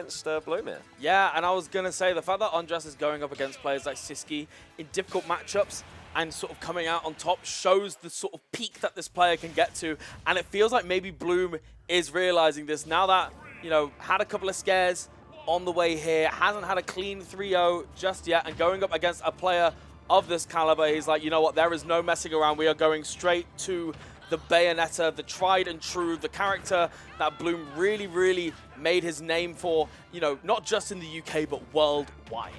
against Bloom here. Yeah, and I was going to say, the fact that Andres is going up against players like Siski in difficult matchups and sort of coming out on top shows the sort of peak that this player can get to. And it feels like maybe Bloom is realizing this now that, you know, had a couple of scares on the way here, hasn't had a clean 3-0 just yet, and going up against a player of this caliber, he's like, you know what, there is no messing around. We are going straight to the Bayonetta, the tried and true, the character that Bloom really, really made his name for, you know, not just in the UK, but worldwide.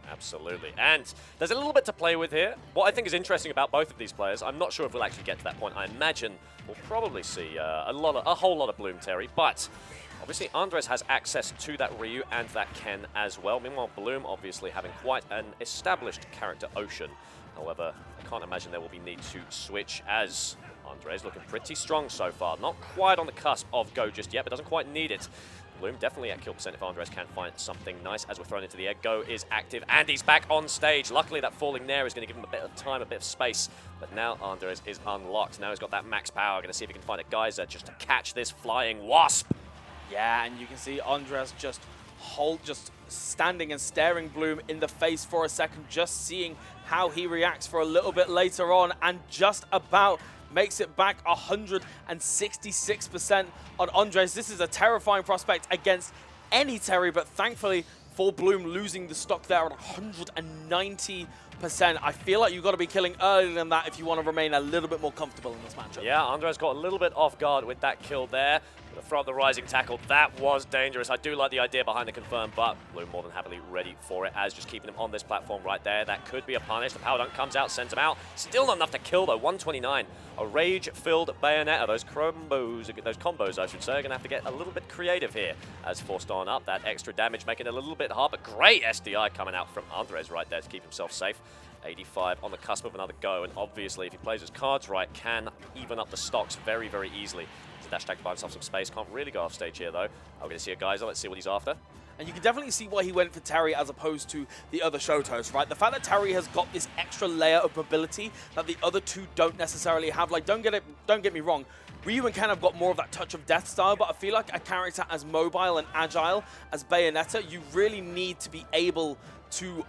Absolutely. And there's a little bit to play with here. What I think is interesting about both of these players, I'm not sure if we'll actually get to that point. I imagine we'll probably see a whole lot of Bloom Terry, but obviously Andres has access to that Ryu and that Ken as well. Meanwhile, Bloom obviously having quite an established character Ocean. However, I can't imagine there will be need to switch, as Andres looking pretty strong so far. Not quite on the cusp of go just yet, but doesn't quite need it. Bloom definitely at kill percent if Andres can find something nice as we're thrown into the air. Go is active, and he's back on stage. Luckily, that falling there is going to give him a bit of time, a bit of space. But now Andres is unlocked. Now he's got that max power. Going to see if he can find a geyser just to catch this flying wasp. Yeah, and you can see Andres just standing and staring Bloom in the face for a second, just seeing how he reacts for a little bit later on, and just about makes it back 166% on Andres. This is a terrifying prospect against any Terry, but thankfully for Bloom, losing the stock there at 190%. I feel like you've got to be killing earlier than that if you want to remain a little bit more comfortable in this matchup. Yeah, Andres got a little bit off guard with that kill there. Throw up the rising tackle. That was dangerous. I do like the idea behind the confirm, but Bloom more than happily ready for it, as just keeping him on this platform right there. That could be a punish. The power dunk comes out, sends him out. Still not enough to kill, though. 129. A rage-filled Bayonetta. Those combos, I should say, are going to have to get a little bit creative here, as forced on up. That extra damage making it a little bit hard, but great SDI coming out from Andres right there to keep himself safe. 85 on the cusp of another go, and obviously, if he plays his cards right, can even up the stocks very, very easily. Dash tag to buy himself some space. Can't really go off stage here, though. I'm going to see a geyser. Let's see what he's after. And you can definitely see why he went for Terry as opposed to the other Shotos, right? The fact that Terry has got this extra layer of mobility that the other two don't necessarily have. Like, don't get me wrong, Ryu and Ken have got more of that touch of death style, but I feel like a character as mobile and agile as Bayonetta, you really need to be able to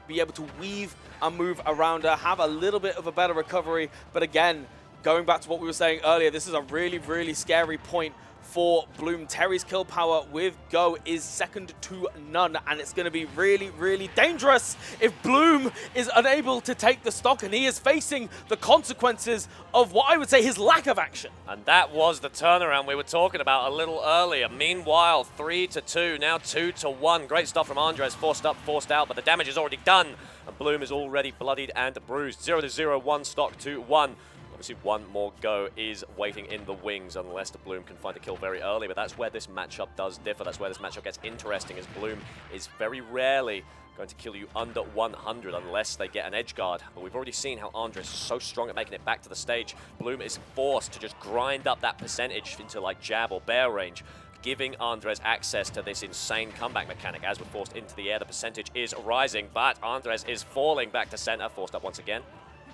weave and move around her, have a little bit of a better recovery. But again, going back to what we were saying earlier, this is a really, really scary point for Bloom. Terry's kill power with Go is second to none, and it's going to be really, really dangerous if Bloom is unable to take the stock, and he is facing the consequences of what I would say his lack of action. And that was the turnaround we were talking about a little earlier. Meanwhile, 3-2, now 2-1. Great stuff from Andres, forced up, forced out, but the damage is already done, and Bloom is already bloodied and bruised. 0-0, 1 stock to 1. Obviously, one more go is waiting in the wings unless the Bloom can find a kill very early, but that's where this matchup does differ. That's where this matchup gets interesting, as Bloom is very rarely going to kill you under 100 unless they get an edge guard. But we've already seen how Andres is so strong at making it back to the stage. Bloom is forced to just grind up that percentage into like jab or bear range, giving Andres access to this insane comeback mechanic. As we're forced into the air, the percentage is rising, but Andres is falling back to center, forced up once again.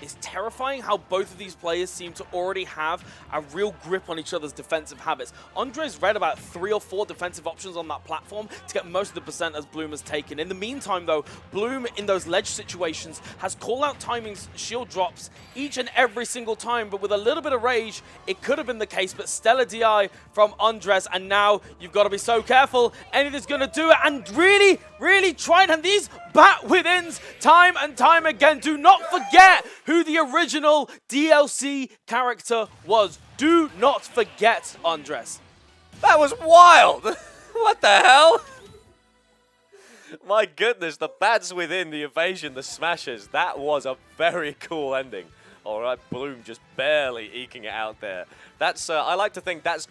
It's terrifying how both of these players seem to already have a real grip on each other's defensive habits. Andres read about 3 or 4 defensive options on that platform to get most of the percent as Bloom has taken. In the meantime, though, Bloom in those ledge situations has call-out timings, shield drops each and every single time, but with a little bit of rage, it could have been the case, but stellar DI from Andres, and now you've got to be so careful. Anything's going to do it, and really, really trying, and these bat withins time and time again. Do not forget who the original DLC character was. Do not forget, Andres. That was wild! What the hell? My goodness, the bats within, the evasion, the smashes. That was a very cool ending. All right, Bloom just barely eking it out there. That's I like to think that's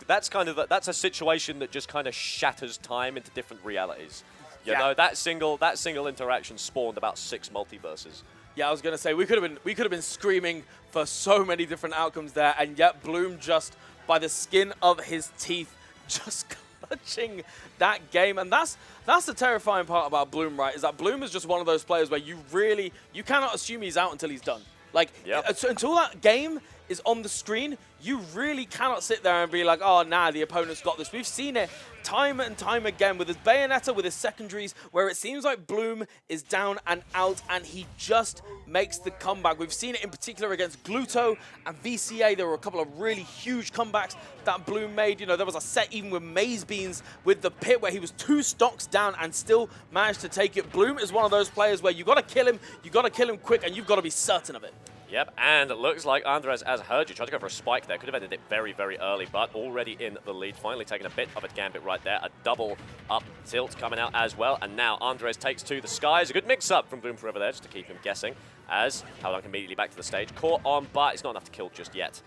a situation that just kind of shatters time into different realities. You know, that single interaction spawned about 6 multiverses. Yeah, I was gonna say we could have been screaming for so many different outcomes there, and yet Bloom just by the skin of his teeth just clutching that game. And that's the terrifying part about Bloom, right? Is that Bloom is just one of those players where you cannot assume he's out until he's done. Like, until that game is on the screen, you really cannot sit there and be like, oh, nah, the opponent's got this. We've seen it time and time again with his Bayonetta, with his secondaries, where it seems like Bloom is down and out, and he just makes the comeback. We've seen it in particular against Gluto and VCA. There were a couple of really huge comebacks that Bloom made. You know, there was a set even with Maze Beans with the pit where he was 2 stocks down and still managed to take it. Bloom is one of those players where you got to kill him quick, and you've got to be certain of it. Yep, and it looks like Andres, as heard you, tried to go for a spike there. Could have ended it very, very early, but already in the lead. Finally taking a bit of a gambit right there. A double up tilt coming out as well. And now Andres takes to the skies. A good mix-up from Bloom4eva there, just to keep him guessing, as Howdunk immediately back to the stage. Caught on, but it's not enough to kill just yet.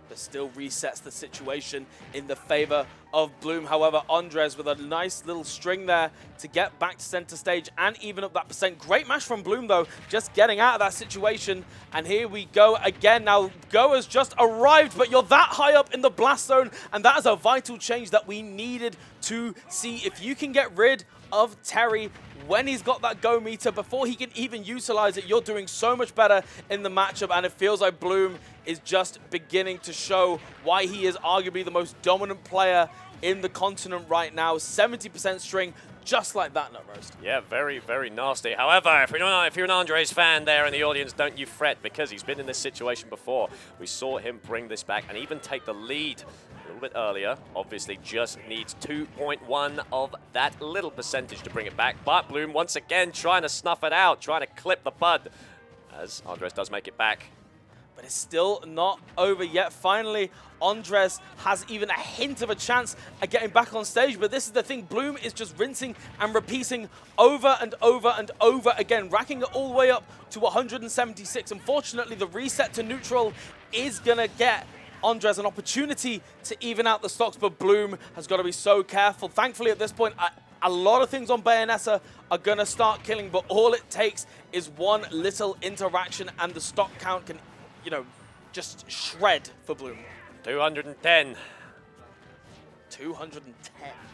But still resets the situation in the favor of Bloom. However, Andres with a nice little string there to get back to center stage and even up that percent. Great match from Bloom, though, just getting out of that situation. And here we go again. Now, Go has just arrived, but you're that high up in the blast zone, and that is a vital change that we needed to see. If you can get rid of Terry when he's got that Go meter, before he can even utilize it, you're doing so much better in the matchup, and it feels like Bloom is just beginning to show why he is arguably the most dominant player in the continent right now. 70% string, just like that, Nut Roast. Yeah, very, very nasty. However, if you're an Andres fan there in the audience, don't you fret, because he's been in this situation before. We saw him bring this back and even take the lead a little bit earlier. Obviously, just needs 2.1 of that little percentage to bring it back. But Bloom, once again, trying to snuff it out, trying to clip the bud, as Andres does make it back. But it's still not over yet. Finally, Andres has even a hint of a chance at getting back on stage. But this is the thing. Bloom is just rinsing and repeating over and over and over again, racking it all the way up to 176. Unfortunately, the reset to neutral is going to get Andres an opportunity to even out the stocks, but Bloom has got to be so careful. Thankfully, at this point, a lot of things on Bayonetta are going to start killing, but all it takes is one little interaction and the stock count can, you know, just shred for Bloom. 210. 210.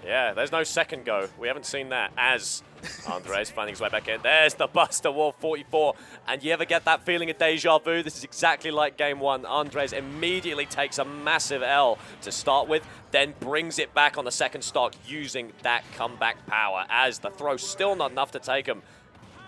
Yeah, there's no second Go. We haven't seen that, as Andres finding his way back in. There's the Buster Wall 44. And you ever get that feeling of deja vu? This is exactly like game one. Andres immediately takes a massive L to start with, then brings it back on the second stock using that comeback power, as the throw's still not enough to take him.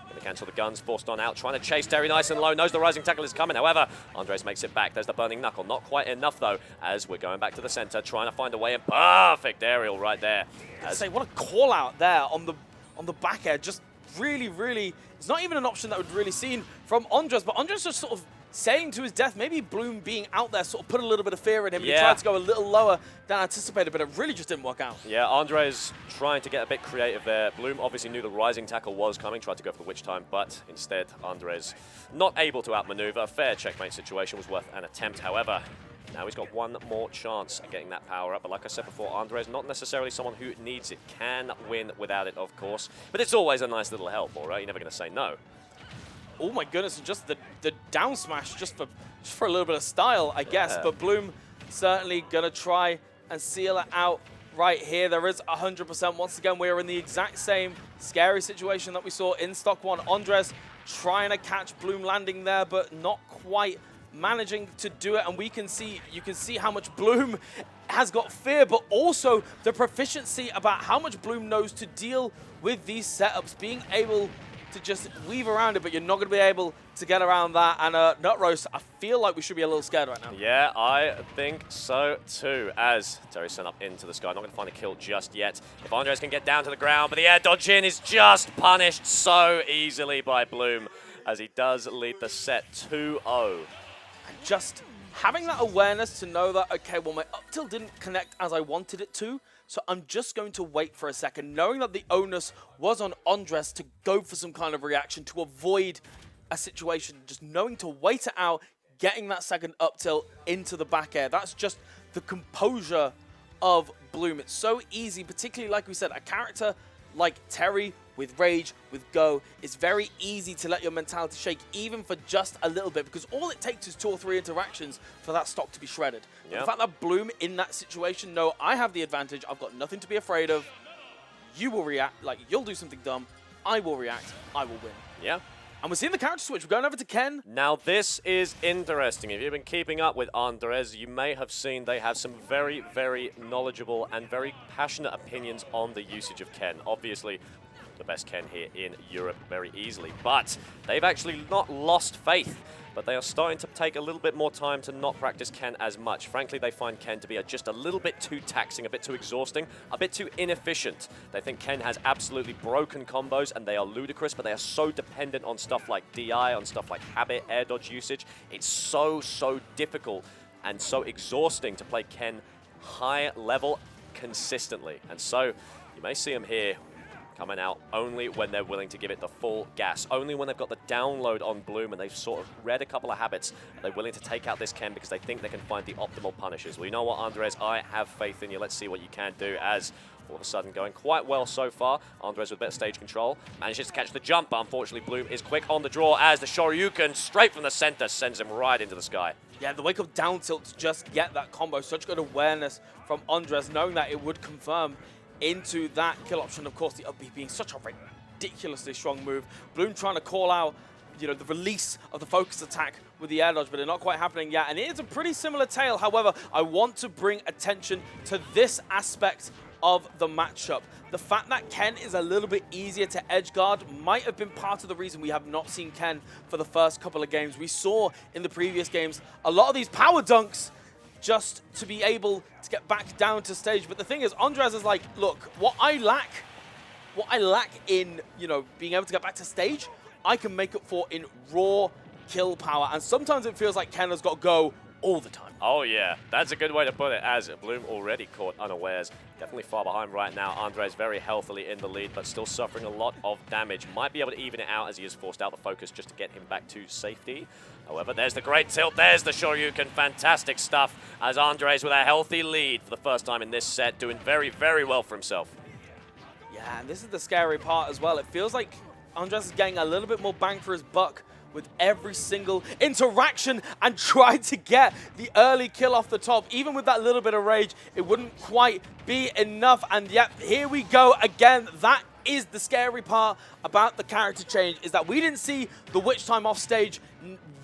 Going to cancel the guns, forced on out, trying to chase Terry nice and low, knows the rising tackle is coming. However, Andres makes it back. There's the burning knuckle. Not quite enough, though, as we're going back to the center, trying to find a way in. Perfect aerial right there. Say, what a call out there on the back air. Just really, really, it's not even an option that we'd really seen from Andres, but Andres just sort of saying to his death, maybe Bloom being out there sort of put a little bit of fear in him. Yeah. He tried to go a little lower than anticipated, but it really just didn't work out. Yeah, Andres trying to get a bit creative there. Bloom obviously knew the rising tackle was coming, tried to go for the witch time, but instead Andres not able to outmaneuver. A fair checkmate situation was worth an attempt, however. Now he's got one more chance at getting that power up, but like I said before, Andres not necessarily someone who needs it. Can win without it, of course, but it's always a nice little help, all right? You're never going to say no. Oh my goodness, and just the down smash just for a little bit of style, I guess. Yeah. But Bloom certainly going to try and seal it out right here. There is 100%. Once again, we are in the exact same scary situation that we saw in Stock 1. Andres trying to catch Bloom landing there, but not quite managing to do it. And you can see how much Bloom has got fear, but also the proficiency about how much Bloom knows to deal with these setups, being able to just weave around it, but you're not going to be able to get around that. And Nut Roast, I feel like we should be a little scared right now. Yeah, I think so too, as Terry sent up into the sky. Not going to find a kill just yet. If Andres can get down to the ground, but the air dodge in is just punished so easily by Bloom, as he does lead the set 2-0. And just having that awareness to know that, okay, well, my up tilt didn't connect as I wanted it to, so I'm just going to wait for a second, knowing that the onus was on Andres to go for some kind of reaction to avoid a situation, just knowing to wait it out, getting that second up tilt into the back air. That's just the composure of Bloom. It's so easy, particularly, like we said, a character like Terry with Rage, with Go, it's very easy to let your mentality shake, even for just a little bit, because all it takes is 2 or 3 interactions for that stock to be shredded. Yep. The fact that Bloom in that situation, no, I have the advantage, I've got nothing to be afraid of, you will react, like, you'll do something dumb, I will react, I will win. Yeah. And we're seeing the character switch. We're going over to Ken. Now this is interesting. If you've been keeping up with Andres, you may have seen they have some very, very knowledgeable and very passionate opinions on the usage of Ken. Obviously, the best Ken here in Europe very easily. But they've actually not lost faith. But they are starting to take a little bit more time to not practice Ken as much. Frankly, they find Ken to be just a little bit too taxing, a bit too exhausting, a bit too inefficient. They think Ken has absolutely broken combos, and they are ludicrous, but they are so dependent on stuff like DI, on stuff like habit, air dodge usage. It's so difficult and so exhausting to play Ken high level consistently. And so you may see him here coming out only when they're willing to give it the full gas. Only when they've got the download on Bloom and they've sort of read a couple of habits, are they willing to take out this Ken because they think they can find the optimal punishes. Well, you know what, Andres, I have faith in you. Let's see what you can do, as all of a sudden going quite well so far. Andres with better stage control. Manages to catch the jump, but unfortunately Bloom is quick on the draw as the Shoryuken straight from the center sends him right into the sky. Yeah, the wake up down tilt to just get that combo. Such good awareness from Andres, knowing that it would confirm into that kill option. Of course, the up B being such a ridiculously strong move. Bloom trying to call out, you know, the release of the focus attack with the air dodge, but it's not quite happening yet. And it is a pretty similar tale. However, I want to bring attention to this aspect of the matchup. The fact that Ken is a little bit easier to edge guard might have been part of the reason we have not seen Ken for the first couple of games. We saw in the previous games a lot of these power dunks just to be able to get back down to stage. But the thing is, Andres is like, look, what I lack in, you know, being able to get back to stage, I can make up for in raw kill power. And sometimes it feels like Ken has got to go all the time. Oh yeah, that's a good way to put it, as Bloom already caught unawares. Definitely far behind right now. Andres very healthily in the lead, but still suffering a lot of damage. Might be able to even it out as he has forced out the focus just to get him back to safety. However, there's the great tilt, there's the Shoryuken. Fantastic stuff as Andres with a healthy lead for the first time in this set, doing very, very well for himself. Yeah, and this is the scary part as well. It feels like Andres is getting a little bit more bang for his buck with every single interaction and trying to get the early kill off the top. Even with that little bit of rage, it wouldn't quite be enough. And yet, here we go again. That is the scary part about the character change, is that we didn't see the witch time off stage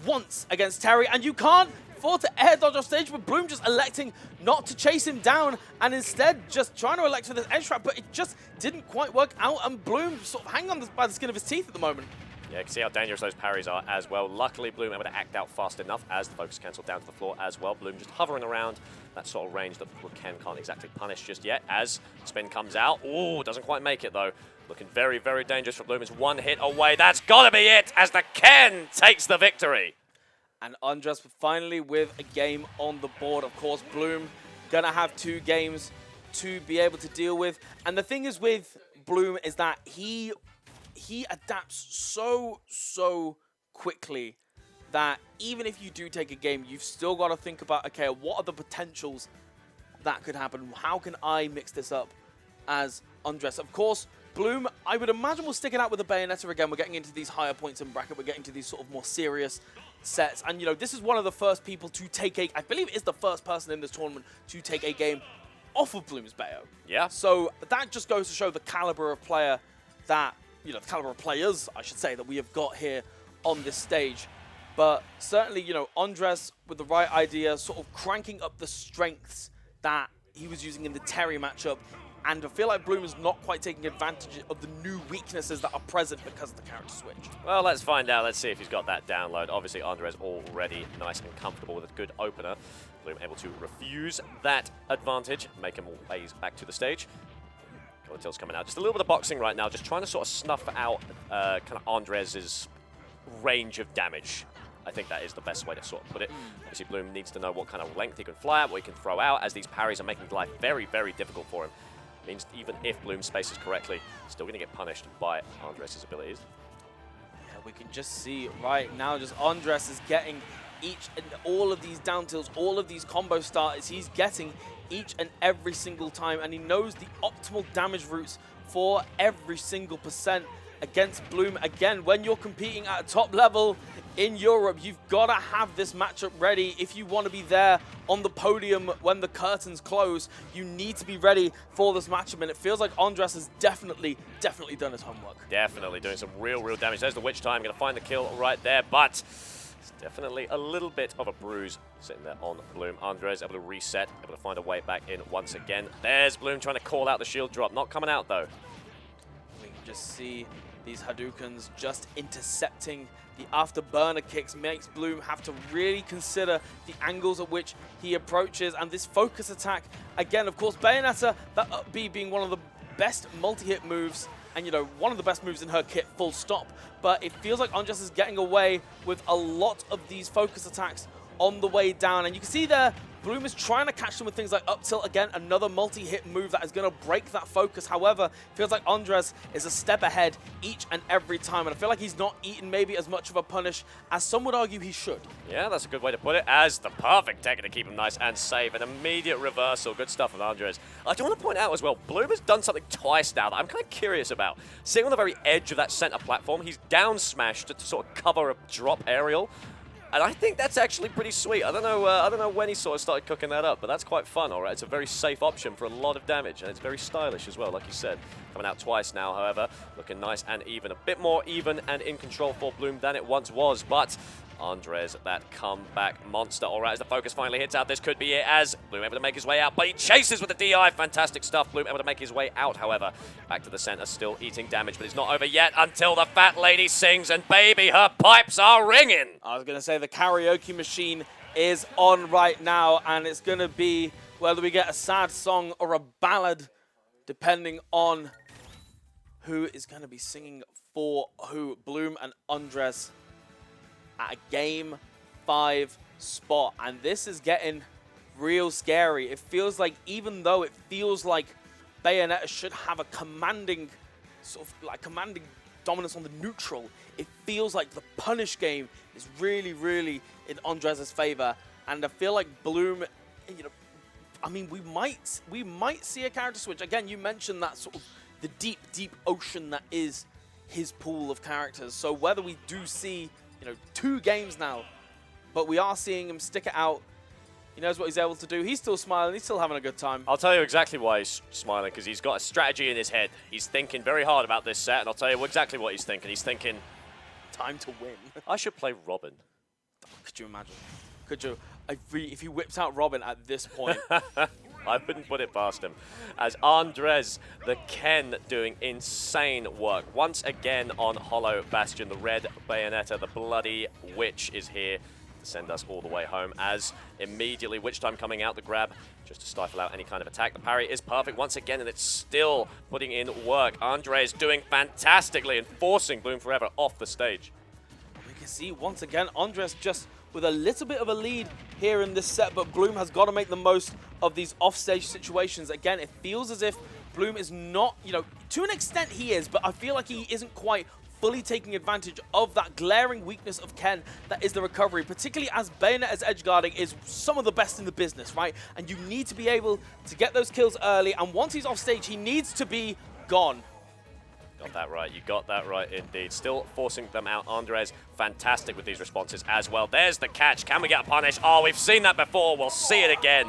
once against Terry, and you can't afford to air dodge off stage, with Bloom just electing not to chase him down and instead just trying to elect for this edge trap, but it just didn't quite work out, and Bloom sort of hanging on by the skin of his teeth at the moment. Yeah, you can see how dangerous those parries are as well. Luckily, Bloom able to act out fast enough as the focus cancelled down to the floor as well. Bloom just hovering around that sort of range that Ken can't exactly punish just yet as spin comes out. Ooh, doesn't quite make it though. Looking very, very dangerous for Bloom. It's one hit away. That's got to be it as the Ken takes the victory. And Andres finally with a game on the board. Of course, Bloom gonna have 2 games to be able to deal with. And the thing is with Bloom is that he adapts so quickly that even if you do take a game, you've still got to think about, okay, what are the potentials that could happen? How can I mix this up as Andres? Of course, Bloom, I would imagine, will stick it out with the Bayonetta again. We're getting into these higher points in bracket. We're getting to these sort of more serious sets. And, you know, this is one of the first people to take I believe it is the first person in this tournament to take a game off of Bloom's Bayo. Yeah. So that just goes to show the caliber of player that, you know, the caliber of players, I should say, that we have got here on this stage. But certainly, you know, Andres with the right idea, sort of cranking up the strengths that he was using in the Terry matchup. And I feel like Bloom is not quite taking advantage of the new weaknesses that are present because of the character switch. Well, let's find out. Let's see if he's got that download. Obviously, Andres already nice and comfortable with a good opener. Bloom able to refuse that advantage, make him ways back to the stage. Tilt's coming out. Just a little bit of boxing right now, just trying to sort of snuff out kind of Andres' range of damage. I think that is the best way to sort of put it. Obviously, Bloom needs to know what kind of length he can fly at, what he can throw out, as these parries are making life very, very difficult for him. Means even if Bloom spaces correctly, still going to get punished by Andres' abilities. Yeah, we can just see right now, just Andres is getting each and all of these down tilts, all of these combo starters. He's getting each and every single time, and he knows the optimal damage routes for every single percent against Bloom. Again, when you're competing at a top level, in Europe, you've got to have this matchup ready. If you want to be there on the podium when the curtains close, you need to be ready for this matchup. And it feels like Andres has definitely done his homework. Definitely doing some real damage. There's the Witch Time, going to find the kill right there, but it's definitely a little bit of a bruise sitting there on Bloom. Andres able to reset, able to find a way back in once again. There's Bloom trying to call out the shield drop. Not coming out, though. We can just see these Hadoukens just intercepting the afterburner kicks. Makes Bloom have to really consider the angles at which he approaches. And this focus attack, again, of course, Bayonetta, that up B being one of the best multi-hit moves, and, you know, one of the best moves in her kit, full stop. But it feels like Andres is getting away with a lot of these focus attacks on the way down. And you can see there, Bloom is trying to catch them with things like up tilt. Again, another multi-hit move that is going to break that focus. However, it feels like Andres is a step ahead each and every time. And I feel like he's not eaten maybe as much of a punish as some would argue he should. Yeah, that's a good way to put it. As the perfect tech to keep him nice and safe. An immediate reversal. Good stuff from Andres. I do want to point out as well, Bloom has done something twice now that I'm kind of curious about. Sitting on the very edge of that center platform, he's down smashed to sort of cover a drop aerial. And I think that's actually pretty sweet. I don't know when he sort of started cooking that up, but that's quite fun, all right? It's a very safe option for a lot of damage, and it's very stylish as well, like you said. Coming out twice now, however, looking nice and even. A bit more even and in control for Bloom than it once was, but Andres, that comeback monster. All right, as the focus finally hits out, this could be it, as Bloom able to make his way out, but he chases with the DI. Fantastic stuff. Bloom able to make his way out, however. Back to the center, still eating damage, but it's not over yet until the fat lady sings, and baby, her pipes are ringing. I was going to say the karaoke machine is on right now, and it's going to be whether we get a sad song or a ballad, depending on who is going to be singing for who. Bloom and Andres at a Game 5 spot, and this is getting real scary. It feels like, even though it feels like Bayonetta should have a commanding dominance on the neutral, it feels like the punish game is really in Andres' favor. And I feel like Bloom, you know, I mean, we might see a character switch. Again, you mentioned that sort of the deep ocean that is his pool of characters. So whether we do see, you know, 2 games now, but we are seeing him stick it out. He knows what he's able to do. He's still smiling. He's still having a good time. I'll tell you exactly why he's smiling, because he's got a strategy in his head. He's thinking very hard about this set, and I'll tell you exactly what he's thinking. He's thinking, time to win. I should play Robin. Could you imagine? Could you? If he whips out Robin at this point. I wouldn't put it past him. As Andres, the Ken, doing insane work. Once again on Hollow Bastion, the red Bayonetta, the bloody witch is here to send us all the way home, as immediately Witch Time coming out, the grab just to stifle out any kind of attack. The parry is perfect once again, and it's still putting in work. Andres doing fantastically and forcing Bloom4eva off the stage. We can see once again Andres just with a little bit of a lead here in this set, but Bloom has got to make the most of these offstage situations. Again, it feels as if Bloom is not, you know, to an extent he is, but I feel like he isn't quite fully taking advantage of that glaring weakness of Ken that is the recovery, particularly as Bayonetta's edge guarding is some of the best in the business, right? And you need to be able to get those kills early, and once he's off stage, he needs to be gone. Got that right. You got that right indeed. Still forcing them out. Andres, fantastic with these responses as well. There's the catch. Can we get a punish? Oh, we've seen that before. We'll see it again.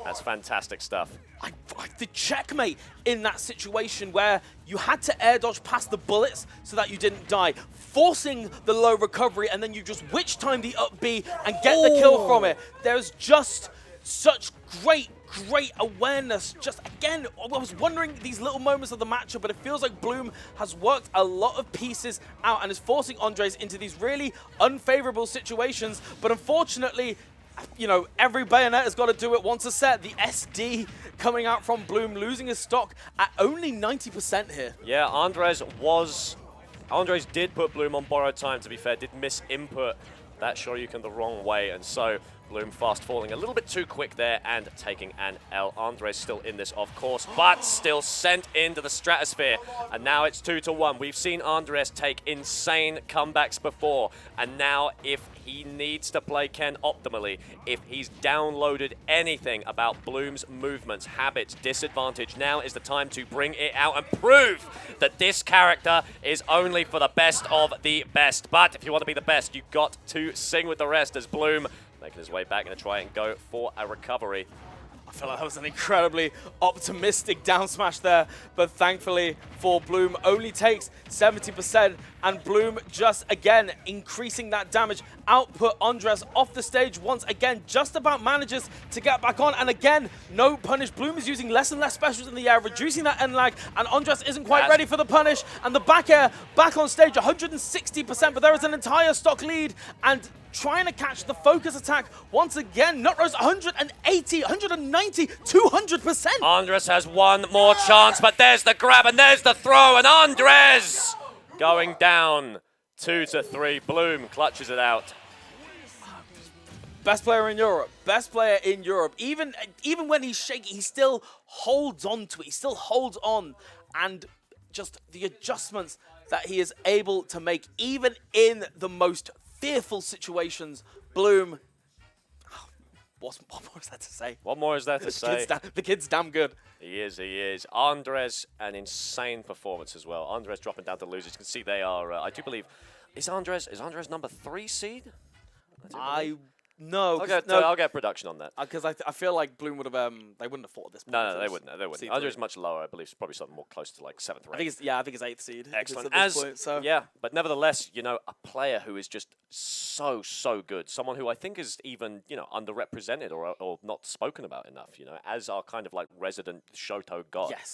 That's fantastic stuff. The checkmate in that situation where you had to air dodge past the bullets so that you didn't die, forcing the low recovery, and then you just witch time the up B and get the kill from it. There's just such great awareness. Just again, I was wondering these little moments of the matchup, but it feels like Bloom has worked a lot of pieces out and is forcing Andres into these really unfavorable situations. But unfortunately, you know, every Bayonetta has got to do it once a set. The SD coming out from Bloom, losing his stock at only 90% here. Yeah, Andres did put Bloom on borrowed time, to be fair, did miss input that Shoryuken the wrong way, and so Bloom fast falling a little bit too quick there and taking an L. Andres still in this, of course, but still sent into the stratosphere. And now it's 2-1. We've seen Andres take insane comebacks before. And now if he needs to play Ken optimally, if he's downloaded anything about Bloom's movements, habits, disadvantage, now is the time to bring it out and prove that this character is only for the best of the best. But if you want to be the best, you've got to sing with the rest as Bloom making his way back, going to try and go for a recovery. I feel like that was an incredibly optimistic down smash there, but thankfully for Bloom, only takes 70%, and Bloom just again increasing that damage output. Andres off the stage once again, just about manages to get back on, and again, no punish. Bloom is using less and less specials in the air, reducing that end lag, and Andres isn't quite ready for the punish, and the back air back on stage, 160%, but there is an entire stock lead, and trying to catch the focus attack once again. Nutrose 180, 190, 200%. Andres has one more chance, but there's the grab and there's the throw, and Andres going down 2-3. Bloom clutches it out. Best player in Europe. Best player in Europe. Even when he's shaky, he still holds on to it. He still holds on. And just the adjustments that he is able to make, even in the most fearful situations. Bloom, what more is there to say? What more is there to say? The kid's damn good. He is, he is. Andres, an insane performance as well. Andres dropping down to losers. You can see they are, I do believe, is Andres number 3 seed? No. I'll get production on that. Because I feel like Bloom would have, they wouldn't have fought this. No, they wouldn't. They wouldn't. Andres is much lower. I believe it's probably something more close to like 7th or 8th. I think it's 8th seed. Excellent. Point, yeah, but nevertheless, you know, a player who is just so good. Someone who I think is even, you know, underrepresented or not spoken about enough, you know, as our kind of like resident Shoto god. Yes.